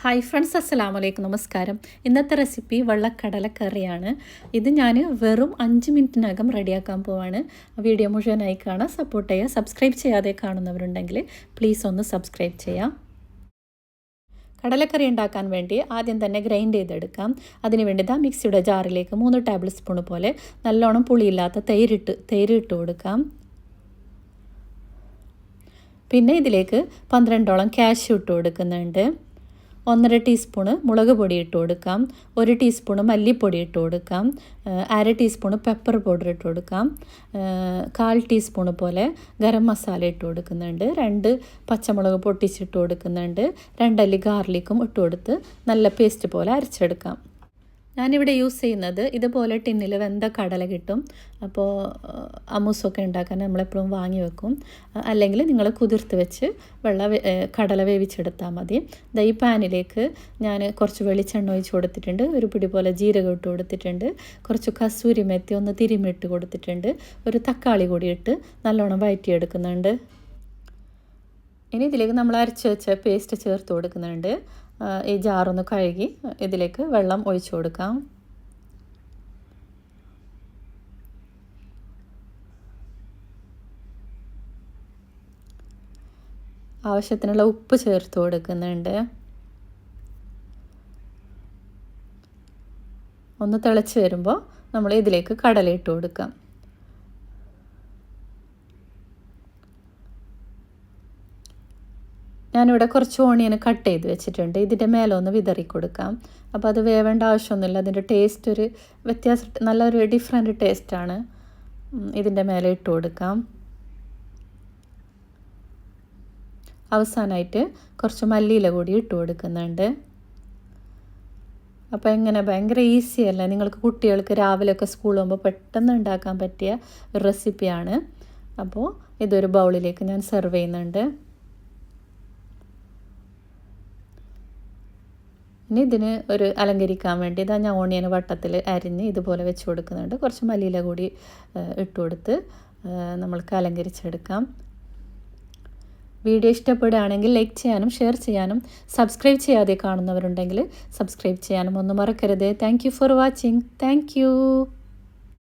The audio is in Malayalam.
ഹായ് ഫ്രണ്ട്സ്, അസ്സലാമു അലൈക്കും, നമസ്കാരം. ഇന്നത്തെ റെസിപ്പി വെള്ളക്കടലക്കറിയാണ്. ഇത് ഞാൻ വെറും 5 മിനിറ്റിനകം റെഡിയാക്കാൻ പോവാണ്. വീഡിയോ മുഴുവനായി കാണാൻ സപ്പോർട്ട് ചെയ്യുക. സബ്സ്ക്രൈബ് ചെയ്യാതെ കാണുന്നവരുണ്ടെങ്കിൽ പ്ലീസ് ഒന്ന് സബ്സ്ക്രൈബ് ചെയ്യാം. കടലക്കറി ഉണ്ടാക്കാൻ വേണ്ടി ആദ്യം തന്നെ ഗ്രൈൻഡ് ചെയ്തെടുക്കാം. അതിനുവേണ്ടി മിക്സിയുടെ ജാറിലേക്ക് 3 ടേബിൾ സ്പൂൺ പോലെ നല്ലോണം പുളിയില്ലാത്ത തൈര് ഇട്ട് കൊടുക്കാം. പിന്നെ ഇതിലേക്ക് 12ഓളം കാഷ്യൂ ഇട്ട് കൊടുക്കുന്നുണ്ട്. 1.5 ടീസ്പൂണ് മുളക് പൊടി ഇട്ട് കൊടുക്കാം. 1 ടീസ്പൂണ് മല്ലിപ്പൊടി ഇട്ട് കൊടുക്കാം. 1/2 ടീസ്പൂണ് പെപ്പർ പൗഡർ ഇട്ട് കൊടുക്കാം. 1/4 ടീസ്പൂണ് പോലെ ഗരം മസാല ഇട്ട് കൊടുക്കുന്നുണ്ട്. 2 പച്ചമുളക് പൊട്ടിച്ചിട്ട് കൊടുക്കുന്നുണ്ട്. 2 അല്ലി ഗാർലിക്കും ഇട്ട് കൊടുത്ത് നല്ല പേസ്റ്റ് പോലെ അരച്ചെടുക്കാം. ഞാനിവിടെ യൂസ് ചെയ്യുന്നത് ഇതുപോലെ ടിന്നിൽ വെന്ത കടല കിട്ടും. അപ്പോൾ അമൂസൊക്കെ ഉണ്ടാക്കാൻ നമ്മളെപ്പോഴും വാങ്ങി വെക്കും. അല്ലെങ്കിൽ നിങ്ങൾ കുതിർത്ത് വെച്ച് കടല വേവിച്ചെടുത്താൽ മതി. ഈ പാനിലേക്ക് ഞാൻ കുറച്ച് വെളിച്ചെണ്ണ ഒഴിച്ച് കൊടുത്തിട്ടുണ്ട്. ഒരു പിടി പോലെ ജീരകം ഇട്ട് കൊടുത്തിട്ടുണ്ട്. കുറച്ച് കസൂരി മെത്തി ഒന്ന് തിരുമിട്ട് കൊടുത്തിട്ടുണ്ട്. ഒരു തക്കാളി കൂടി ഇട്ട് നല്ലോണം വഴറ്റിയെടുക്കുന്നുണ്ട്. ഇനി ഇതിലേക്ക് നമ്മൾ അരച്ച് വെച്ച പേസ്റ്റ് ചേർത്ത് കൊടുക്കുന്നുണ്ട്. ഈ ജാറൊന്ന് കഴുകി ഇതിലേക്ക് വെള്ളം ഒഴിച്ചു കൊടുക്കാം. ആവശ്യത്തിനുള്ള ഉപ്പ് ചേർത്ത് കൊടുക്കുന്നുണ്ട്. ഒന്ന് തിളച്ച് വരുമ്പോൾ നമ്മൾ ഇതിലേക്ക് കടല ഇട്ട് കൊടുക്കാം. ഞാനിവിടെ കുറച്ച് ഓണിയൻ കട്ട് ചെയ്ത് വെച്ചിട്ടുണ്ട്. ഇതിൻ്റെ മേലെ ഒന്ന് വിതറി കൊടുക്കാം. അപ്പോൾ അത് വേവേണ്ട ആവശ്യമൊന്നുമില്ല. അതിൻ്റെ ടേസ്റ്റ് ഒരു നല്ലൊരു ഡിഫറെൻറ്റ് ടേസ്റ്റാണ്. ഇതിൻ്റെ മേലെ ഇട്ട് കൊടുക്കാം. അവസാനമായിട്ട് കുറച്ച് മല്ലിയില കൂടി ഇട്ട് കൊടുക്കുന്നുണ്ട്. അപ്പോൾ എങ്ങനെ ഭയങ്കര ഈസിയല്ല, നിങ്ങൾക്ക് കുട്ടികൾക്ക് രാവിലെയൊക്കെ സ്കൂളിൽ പോകുമ്പോൾ പെട്ടെന്ന് ഉണ്ടാക്കാൻ പറ്റിയ ഒരു റെസിപ്പിയാണ്. അപ്പോൾ ഇതൊരു ബൗളിലേക്ക് ഞാൻ സെർവ് ചെയ്യുന്നുണ്ട്. ഇനി ഇതിന് ഒരു അലങ്കരിക്കാൻ വേണ്ടി ഞാൻ ഓണിയൻ വട്ടത്തിൽ അരിഞ്ഞ് ഇതുപോലെ വെച്ച് കൊടുക്കുന്നുണ്ട്. കുറച്ച് മല്ലിയില കൂടി ഇട്ട് കൊടുത്ത് നമ്മൾക്ക് അലങ്കരിച്ചെടുക്കാം. വീഡിയോ ഇഷ്ടപ്പെടുകയാണെങ്കിൽ ലൈക്ക് ചെയ്യാനും ഷെയർ ചെയ്യാനും സബ്സ്ക്രൈബ് ചെയ്യാതെ കാണുന്നവരുണ്ടെങ്കിൽ സബ്സ്ക്രൈബ് ചെയ്യാനും ഒന്നും മറക്കരുത്. Thank you for watching. Thank you.